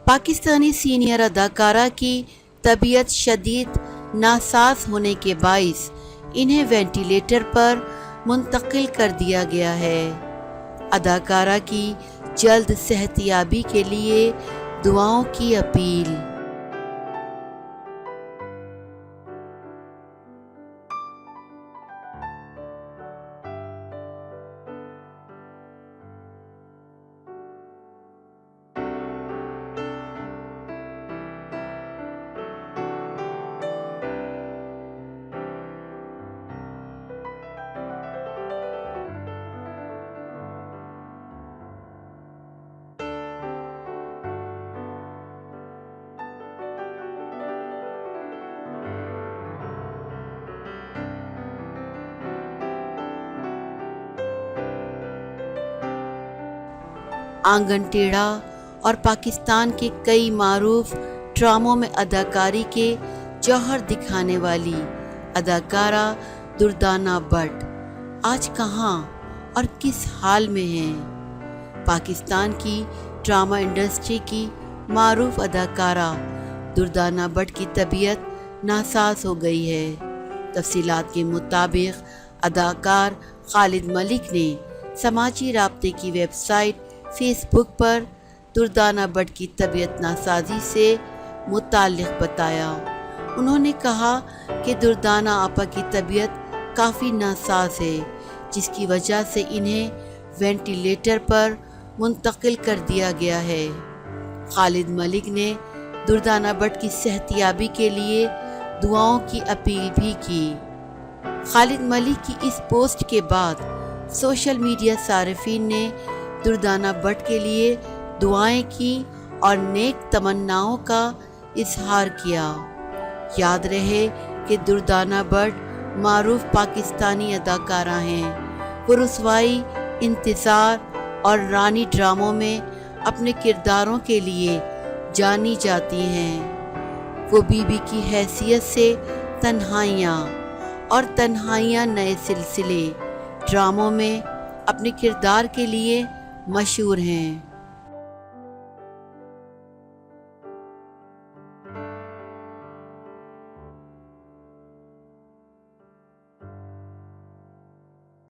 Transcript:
Pakistani senior اداکارہ کی طبیعت شدید ناساز ہونے کے باعث انہیں وینٹیلیٹر پر منتقل کر دیا گیا ہے۔ اداکارہ کی جلد صحتیابی کے لیے دعاؤں کی اپیل۔ آنگن ٹیڑھا اور پاکستان کے کئی معروف ڈراموں میں اداکاری کے جوہر دکھانے والی اداکارہ دردانہ بٹ آج کہاں اور کس حال میں ہیں؟ پاکستان کی ڈرامہ انڈسٹری کی معروف اداکارہ دردانہ بٹ کی طبیعت ناساز ہو گئی ہے۔ تفصیلات کے مطابق اداکار خالد ملک نے سماجی رابطے کی ویب سائٹ فیس بک پر دردانہ بٹ کی طبیعت ناسازی سے متعلق بتایا۔ انہوں نے کہا کہ دردانہ آپا کی طبیعت کافی ناساز ہے، جس کی وجہ سے انہیں وینٹیلیٹر پر منتقل کر دیا گیا ہے۔ خالد ملک نے دردانہ بٹ کی صحتیابی کے لیے دعاؤں کی اپیل بھی کی۔ خالد ملک کی اس پوسٹ کے بعد سوشل میڈیا صارفین نے دردانہ بٹ کے لیے دعائیں کی اور نیک تمناؤں کا اظہار کیا۔ یاد رہے کہ دردانہ بٹ معروف پاکستانی اداکارہ ہیں۔ وہ رسوائی، انتظار اور رانی ڈراموں میں اپنے کرداروں کے لیے جانی جاتی ہیں۔ وہ بی بی کی حیثیت سے تنہائیاں اور تنہائیاں نئے سلسلے ڈراموں میں اپنے کردار کے لیے مشہور ہیں۔